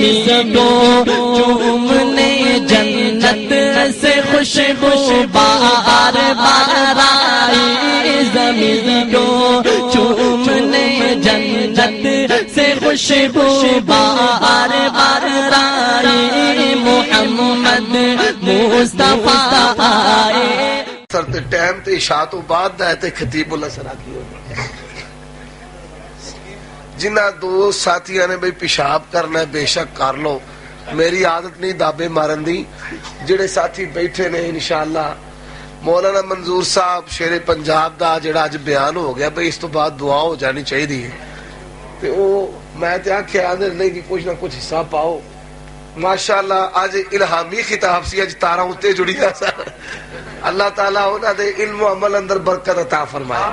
زمین کو چومنے جنت سے خوشبو بار بار آئی، زمین کو چومنے جنت سے خوشبو بار بار آئی، محمد مصطفیٰ آئے۔ سر تے ٹائم تے عشاء تو بعد دا ہے تے خطیب اللہ سرا کی ہو جنہ دو ساتھیاں نے بھئی پیشاب کرنا ہے بے شک کر لو، میری عادت نہیں دابے مارن دی۔ جڑے ساتھی بیٹھے نے انشاءاللہ مولانا منظور صاحب شیر پنجاب دا جڑا اج بیان ہو گیا بھئی اس تو بعد دعا ہو جانی چاہیے دی تے او میں تے آکھیا نہیں کہ کچھ نہ کچھ حصہ پاؤ۔ ماشاءاللہ آج الہامی خطاب سی، اج تارا ہوتے جڑی گا سا، اللہ تعالیٰ انہاں دے علم و عمل اندر برکت عطا فرمائے۔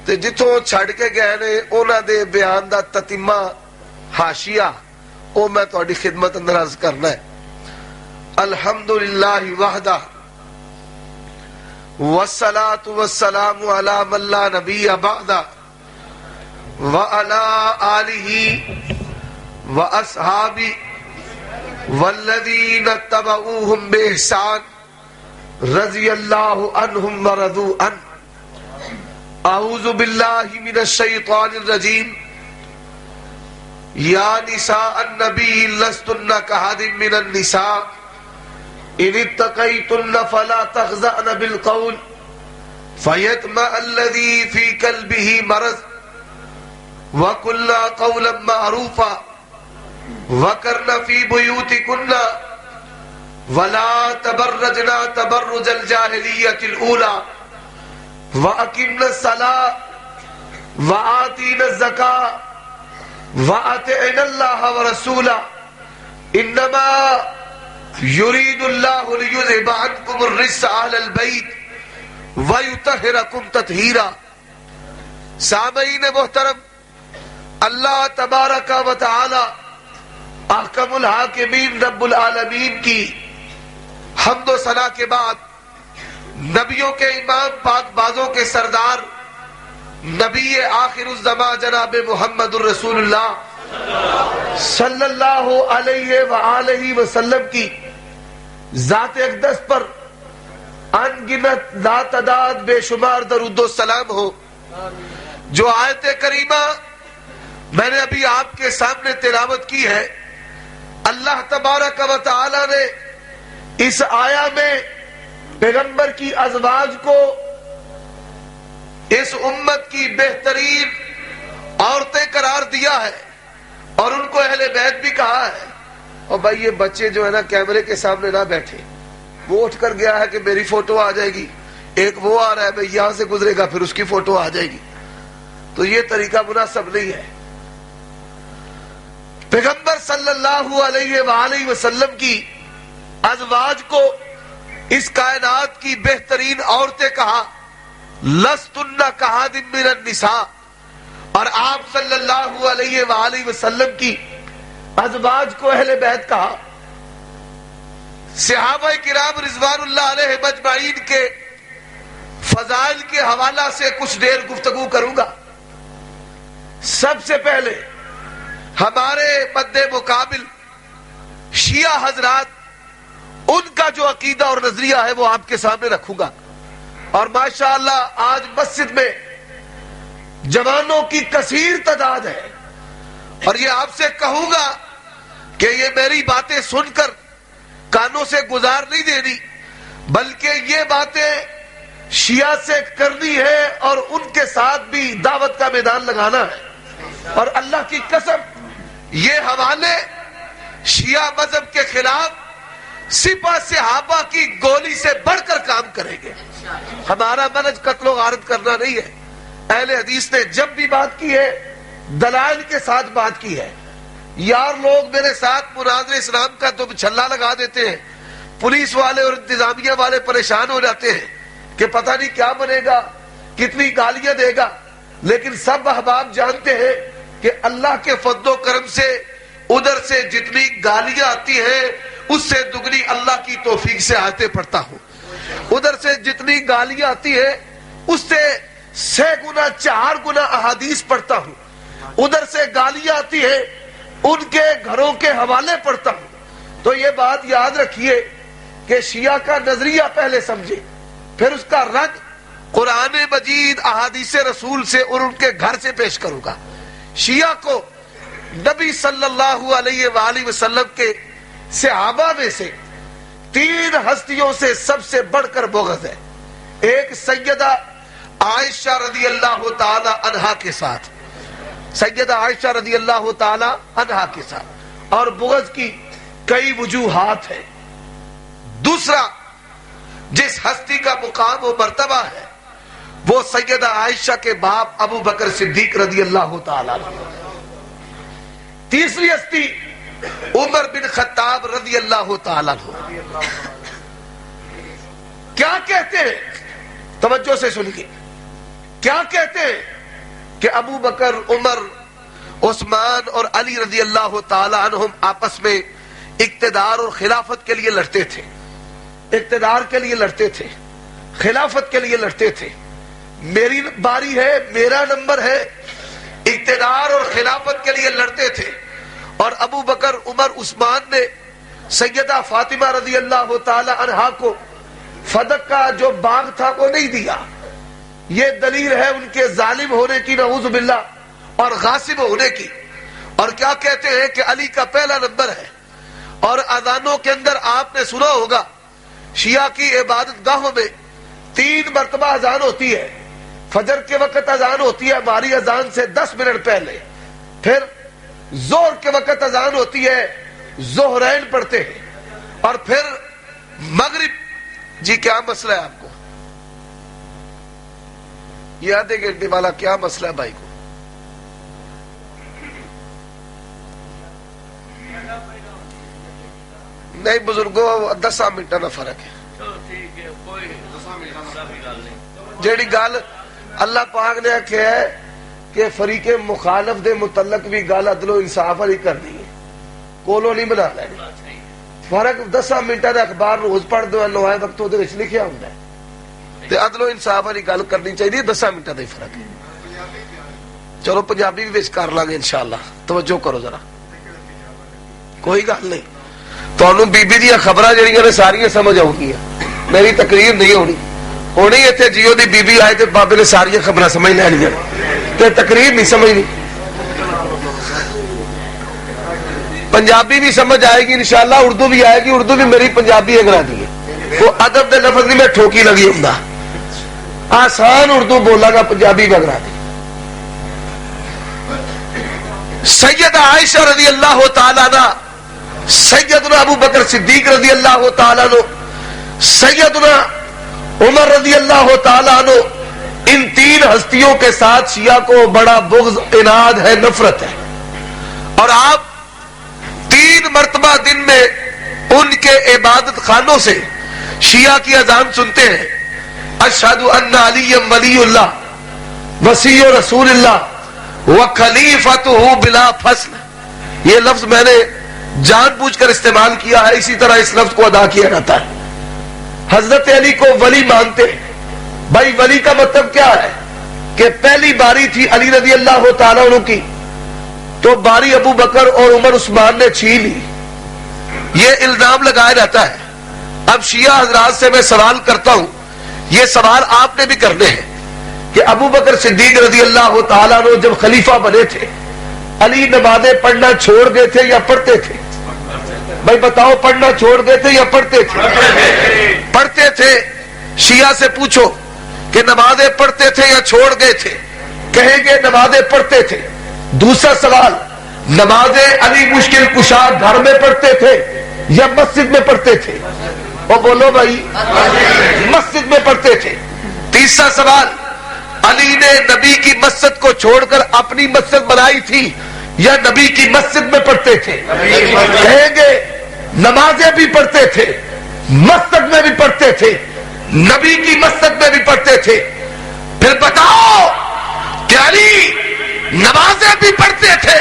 تے جتوں چھڑ کے گئے نے انہاں دے بیان دا تتمہ حاشیہ او میں تہاڈی خدمت اندر عرض کرنا ہے۔ الحمدللہ وحدہ والصلاة والسلام علی من لا نبی بعدہ وعلی آلہ واصحابہ والذین اتبعوہم بإحسان رضی اللہ عنہم ورضوا عنہ۔ اعوذ باللہ من الشیطان الرجیم۔ یا نساء النبی لستن کاحد من النساء ان اتقیتن فلا تخضعن بالقول فیطمع الذی فی قلبہ مرض وقلن قولا معروفا وقرن فی بیوتکن ولا تبرجن تبرج الجاہلیۃ الاولی وَأَقِمْنَا الصَّلَاةَ وَآتِينَا الزَّكَاةَ وَأَطِعْنَا اللَّهَ وَرَسُولَهُ إِنَّمَا يُرِيدُ اللَّهُ لِيُذْهِبَ عَنكُمُ الرِّجْسَ أَهْلَ الْبَيْتِ وَيُطَهِّرَكُمْ تَطْهِيرًا۔ سامعین محترم، اللہ تبارک و تعالی احکم الحاکمین رب العالمین کی حمد و ثنا کے بعد نبیوں کے امام پاک بازوں کے سردار نبی آخر الزمان جناب محمد الرسول اللہ صلی اللہ علیہ وآلہ وسلم کی ذات اقدس پر انگنت لا تعداد بے شمار درود و سلام ہو۔ جو آیت کریمہ میں نے ابھی آپ کے سامنے تلاوت کی ہے، اللہ تبارک و تعالی نے اس آیا میں پیغمبر کی ازواج کو اس امت کی بہترین عورتیں قرار دیا ہے اور ان کو اہل بیت بھی کہا ہے۔ اور بھائی یہ بچے جو ہے نا کیمرے کے سامنے نہ بیٹھے، وہ اٹھ کر گیا ہے کہ میری فوٹو آ جائے گی، ایک وہ آ رہا ہے بھائی یہاں سے گزرے گا پھر اس کی فوٹو آ جائے گی، تو یہ طریقہ مناسب نہیں ہے۔ پیغمبر صلی اللہ علیہ وآلہ وسلم کی ازواج کو اس کائنات کی بہترین عورتیں کہا، لستن کاحد من النساء، اور آپ صلی اللہ علیہ وآلہ وسلم کی ازواج کو اہل بیت کہا۔ صحابہ کرام رضوان اللہ علیہ مجمعین کے فضائل کے حوالہ سے کچھ دیر گفتگو کروں گا۔ سب سے پہلے ہمارے مد مقابل شیعہ حضرات، ان کا جو عقیدہ اور نظریہ ہے وہ آپ کے سامنے رکھوں گا۔ اور ماشاءاللہ آج مسجد میں جوانوں کی کثیر تعداد ہے، اور یہ آپ سے کہوں گا کہ یہ میری باتیں سن کر کانوں سے گزار نہیں دینی، بلکہ یہ باتیں شیعہ سے کرنی ہے اور ان کے ساتھ بھی دعوت کا میدان لگانا ہے۔ اور اللہ کی قسم یہ حوالے شیعہ مذہب کے خلاف سپاہ صحابہ کی گولی سے بڑھ کر کام کریں گے۔ ہمارا منہج قتل و غارت کرنا نہیں ہے۔ اہل حدیث نے جب بھی بات کی ہے دلائل کے ساتھ بات کی ہے۔ یار لوگ میرے ساتھ مناظر اسلام کا تو چھلا لگا دیتے ہیں، پولیس والے اور انتظامیہ والے پریشان ہو جاتے ہیں کہ پتہ نہیں کیا بنے گا، کتنی گالیاں دے گا، لیکن سب احباب جانتے ہیں کہ اللہ کے فضل و کرم سے ادھر سے جتنی گالیاں آتی ہیں اس سے دگنی اللہ کی توفیق سے آیتیں پڑھتا ہوں، ادھر سے جتنی گالیاں آتی ہیں اس سے 6 گنا 4 گنا احادیث پڑھتا ہوں، ادھر سے گالیاں آتی ہیں ان کے گھروں کے حوالے پڑھتا ہوں تو یہ بات یاد رکھیے کہ شیعہ کا نظریہ پہلے سمجھے، پھر اس کا رد قرآن مجید احادیث رسول سے اور ان کے گھر سے پیش کروں گا۔ شیعہ کو نبی صلی اللہ علیہ وآلہ وسلم کے صحابہ میں سے 3 ہستیوں سے سب سے بڑھ کر بغض ہے۔ ایک سیدہ عائشہ رضی اللہ تعالی عنہا کے ساتھ، سیدہ عائشہ رضی اللہ تعالی عنہا کے ساتھ، اور بغض کی کئی وجوہات ہیں۔ دوسرا جس ہستی کا مقام و مرتبہ ہے وہ سیدہ عائشہ کے باپ ابو بکر صدیق رضی اللہ تعالی عنہ۔ تیسری ہستی عمر بن خطاب رضی اللہ تعالی عنہ۔ کیا کہتے ہیں؟ توجہ سے سنیے، کیا کہتے ہیں کہ ابو بکر، عمر، عثمان اور علی رضی اللہ تعالی عنہم آپس میں اقتدار اور خلافت کے لیے لڑتے تھے، اقتدار کے لیے لڑتے تھے، خلافت کے لیے لڑتے تھے۔ میری باری ہے، میرا نمبر ہے، اقتدار اور خلافت کے لیے لڑتے تھے۔ اور ابو بکر، عمر، عثمان نے سیدہ فاطمہ رضی اللہ تعالی عنہا کو فدق کا جو باغ تھا وہ نہیں دیا۔ یہ دلیل ہے ان کے ظالم ہونے کی، نعوذ باللہ، اور غاصب ہونے کی۔ اور کیا کہتے ہیں کہ علی کا پہلا نمبر ہے۔ اور اذانوں کے اندر آپ نے سنا ہوگا شیعہ کی عبادت گاہوں میں 3 مرتبہ اذان ہوتی ہے۔ فجر کے وقت اذان ہوتی ہے ہماری اذان سے 10 منٹ پہلے، پھر ظہر کے وقت اذان ہوتی ہے، ظہرین پڑھتے ہیں، اور پھر مغرب۔ جی کیا مسئلہ ہے آپ کو؟ یہ آدھے گھنٹے والا کیا مسئلہ ہے بھائی کو؟ نہیں بزرگوں، 10 منٹ کا فرق ہے۔ جیڑی گل اللہ پاک نے کہا ہے کہ فریق مخالف دے متعلق بھی گل عدل و انصاف والی کرنی ہے، کولو نہیں بنا لینی۔ فرق 10 منٹ کا اخبار روز پڑھ دو، نوائے وقت وہ لکھیا ہوتا ہے، تے عدل و انصاف والی گل کرنی چاہیے۔ 10 منٹ کا ہی فرق ہے۔ چلو پنجابی بھی وچ کر لیں گے انشاءاللہ، توجہ کرو ذرا، کوئی گل نہیں۔ تمہیں بی بی دیا خبراں جہاں نے ساریا سمجھ آؤ گی، میری تقریر نہیں ہونی ہونی اتنے جیو دی بی بی آئے تو بابے نے ساریا خبراں سمجھ لینیا، تے تقریر نہیں سمجھنی۔ پنجابی بھی سمجھ آئے گی انشاءاللہ، اردو بھی آئے گی، اردو بھی میری پنجابی اگرا دی ہے، وہ ادب دے لفظ نہیں میں ٹھوکی لگی ہوں، آسان اردو بولا گا، پنجابی بگرا دی۔ سیدہ عائشہ رضی اللہ تعالیٰ عنہ، سیدنا ابو بکر صدیق رضی اللہ تعالیٰ عنہ، سیدنا عمر رضی اللہ تعالیٰ عنہ، ان 3 ہستیوں کے ساتھ شیعہ کو بڑا بغض، عناد ہے، نفرت ہے۔ اور آپ 3 مرتبہ دن میں ان کے عبادت خانوں سے شیعہ کی اذان سنتے ہیں، اشہد ان علی ولی اللہ وصی رسول اللہ وخلیفتہ بلا فصل۔ یہ لفظ میں نے جان بوجھ کر استعمال کیا ہے، اسی طرح اس لفظ کو ادا کیا جاتا ہے۔ حضرت علی کو ولی مانتے ہیں۔ بھائی ولی کا مطلب کیا ہے کہ پہلی باری تھی علی رضی اللہ تعالیٰ عنہ کی، تو باری ابو بکر اور عمر عثمان نے چھین لی، یہ الزام لگایا جاتا ہے۔ اب شیعہ حضرات سے میں سوال کرتا ہوں، یہ سوال آپ نے بھی کرنے ہیں کہ ابو بکر صدیق رضی اللہ تعالیٰ عنہ جب خلیفہ بنے تھے، علی نمازیں پڑھنا چھوڑ گئے تھے یا پڑھتے تھے؟ بھائی بتاؤ، پڑھنا چھوڑ گئے تھے یا پڑھتے تھے؟ پڑھتے تھے۔ شیعہ سے پوچھو کہ نمازیں پڑھتے تھے یا چھوڑ گئے تھے، کہیں گے نمازیں پڑھتے تھے۔ دوسرا سوال، نمازیں علی مشکل کشا گھر میں پڑھتے تھے یا مسجد میں پڑھتے تھے؟ وہ بولو بھائی، مسجد میں پڑھتے تھے۔ تیسرا سوال، علی نے نبی کی مسجد کو چھوڑ کر اپنی مسجد بنائی تھی یا نبی کی مسجد میں پڑھتے تھے؟ کہیں گے نمازیں بھی پڑھتے تھے، مسجد میں بھی پڑھتے تھے، نبی کی مسجد میں بھی پڑھتے تھے۔ پھر بتاؤ کہ علی نمازیں بھی پڑھتے تھے،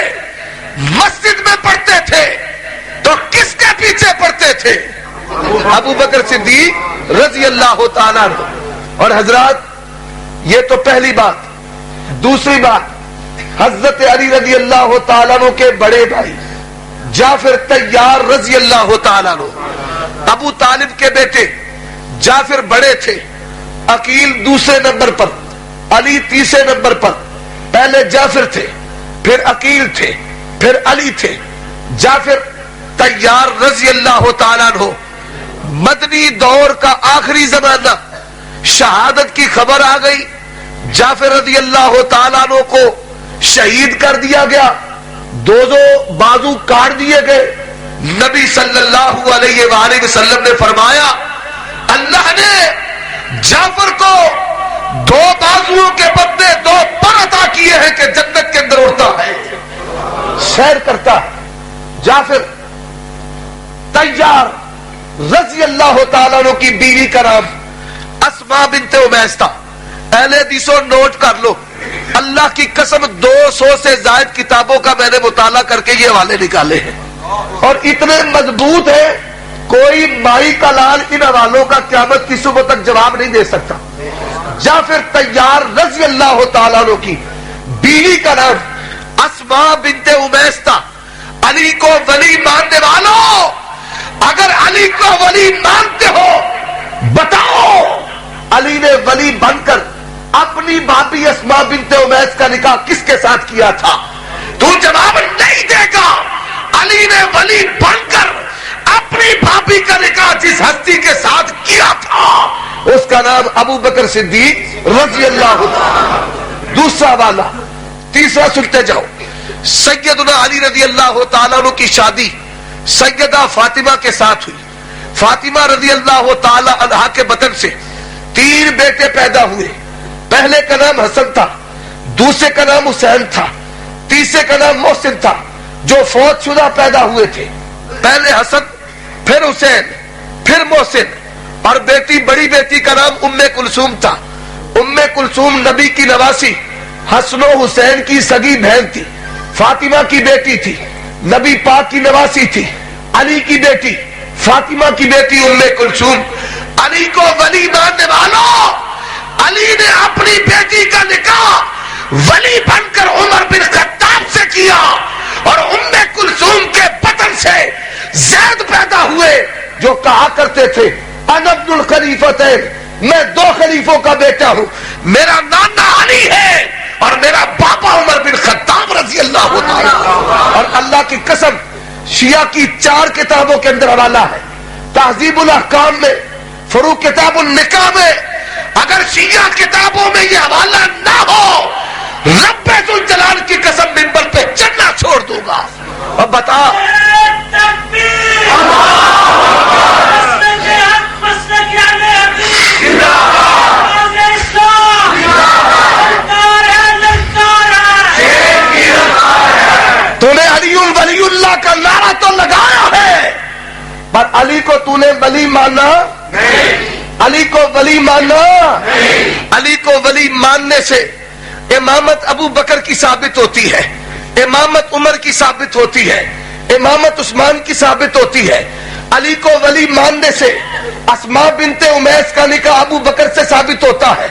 مسجد میں پڑھتے تھے، تو کس کے پیچھے پڑھتے تھے؟ ابو بکر صدیق رضی اللہ تعالیٰ عنہ۔ اور حضرات، یہ تو پہلی بات۔ دوسری بات، حضرت علی رضی اللہ تعالیٰ عنہ کے بڑے بھائی جعفر طیار رضی اللہ تعالیٰ عنہ، ابو طالب کے بیٹے جعفر بڑے تھے، عقیل دوسرے نمبر پر، علی تیسرے نمبر پر. پہلے جعفر تھے، پھر عقیل تھے، پھر علی تھے. جعفر طیار رضی اللہ تعالیٰ عنہ، مدنی دور کا آخری زمانہ، شہادت کی خبر آ گئی. جعفر رضی اللہ تعالیٰ عنہ کو شہید کر دیا گیا، دو بازو کاٹ دیے گئے. نبی صلی اللہ علیہ وآلہ وسلم نے فرمایا اللہ نے جعفر کو دو بازوؤں کے بدلے دو پر عطا کیے ہیں کہ جنت کے اندر اڑتا ہے، سیر کرتا ہے. جعفر طیار رضی اللہ تعالیٰ عنہ کی بیوی کا نام اسماء بنت امیس تھا. اہل حدیثوں نوٹ کر لو، اللہ کی قسم 200 سے زائد کتابوں کا میں نے مطالعہ کر کے یہ حوالے نکالے ہیں اور اتنے مضبوط ہیں کوئی مائی کا لال ان حوالوں کا قیامت کی صبح تک جواب نہیں دے سکتا. جعفر طیار رضی اللہ تعالیٰ عنہ کی بیوی کا نام اسماء بنت امیس تھا. علی کو ولی ماننے والوں، اگر علی کو ولی مانتے ہو بتاؤ علی نے ولی بن کر اپنی بھابی اسماء بنت امیس کا نکاح کس کے ساتھ کیا تھا؟ تو جواب نہیں دے گا. علی نے ولی بن کر اپنی بھابی کا نکاح جس ہستی کے ساتھ کیا تھا اس کا نام ابو بکر صدیق رضی اللہ عنہ. دوسرا والا، تیسرا سنتے جاؤ. سیدنا علی رضی اللہ تعالیٰ عنہ کی شادی سیدہ فاطمہ کے ساتھ ہوئی. فاطمہ رضی اللہ تعالیٰ عنہ کے بطن سے 3 بیٹے پیدا ہوئے. پہلے کا نام حسن تھا، دوسرے کا نام حسین تھا، تیسرے کا نام محسن تھا. جو فوت شدہ پیدا ہوئے تھے، پہلے حسن، پھر حسین، پھر محسن. اور بیٹی، بڑی بیٹی کا نام ام کلثوم تھا. ام کلثوم نبی کی نواسی حسن و حسین کی سگی بہن تھی. فاطمہ کی بیٹی تھی، نبی پاک کی نواسی تھی. علی کی بیٹی، فاطمہ کی بیٹی ام کلثوم. علی کو ولی ماننے والوں، علی نے اپنی بیٹی کا نکاح ولی بن کر عمر بن خطاب سے کیا اور ام کلثوم کے بطن سے زید پیدا ہوئے جو کہا کرتے تھے انا ابن الخلیفتین، میں 2 خلیفوں کا بیٹا ہوں. میرا نانا علی ہے اور میرا باپا عمر بن خطاب رضی اللہ تعالی. اور اللہ کی قسم شیعہ کی 4 کتابوں کے اندر حوالہ ہے. تہذیب الاحکام میں، فروع کتاب النکاح میں. اگر شیعہ کتابوں میں یہ حوالہ نہ ہو رب ذوالجلال کی قسم منبر پہ چڑھنا چھوڑ دوں گا. اب بتا تو نے علی ولی اللہ کا نعرہ تو لگایا ہے پر علی کو تو نے ولی مانا نہیں. علی کو ولی مانا نہیں. علی کو ولی ماننے سے امامت ابو بکر کی ثابت ہوتی ہے، امامت عمر کی ثابت ہوتی ہے، امامت عثمان کی ثابت ہوتی ہے. علی کو ولی ماننے سے اسماء بنت امیس کا نکاح ابو بکر سے ثابت ہوتا ہے.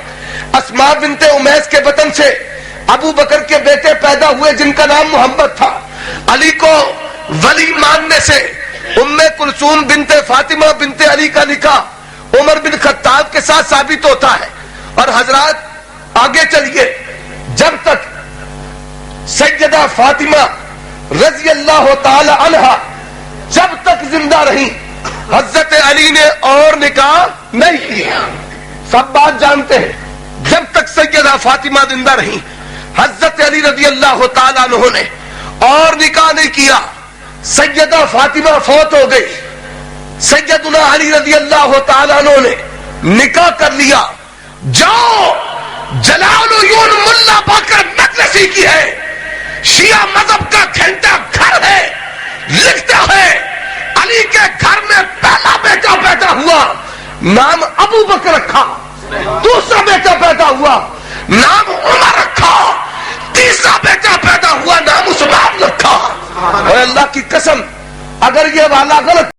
اسماء بنت امیس کے بطن سے ابو بکر کے بیٹے پیدا ہوئے جن کا نام محمد تھا. علی کو ولی ماننے سے ام کلثوم بنت فاطمہ بنت علی کا نکاح عمر بن خطاب کے ساتھ ثابت ہوتا ہے. اور حضرات آگے چلیے، جب تک سیدہ فاطمہ رضی اللہ تعالی عنہ جب تک زندہ رہی حضرت علی نے اور نکاح نہیں کیا. سب بات جانتے ہیں. جب تک سیدہ فاطمہ زندہ رہی حضرت علی رضی اللہ تعالی عنہ نے اور نکاح نہیں کیا. سیدہ فاطمہ فوت ہو گئی، سیدنا علی رضی اللہ تعالی عنہ نے نکاح کر لیا. جاؤ جلال العیون ملا باقر مقدسی کی ہے، شیعہ مذہب کا گھنٹہ گھر ہے، لکھتا ہے علی کے گھر میں پہلا بیٹا پیدا ہوا نام ابو بکر رکھا، دوسرا بیٹا پیدا ہوا نام عمر رکھا، تیسرا بیٹا پیدا ہوا نام عثمان رکھا. اور اللہ کی قسم اگر یہ والا غلط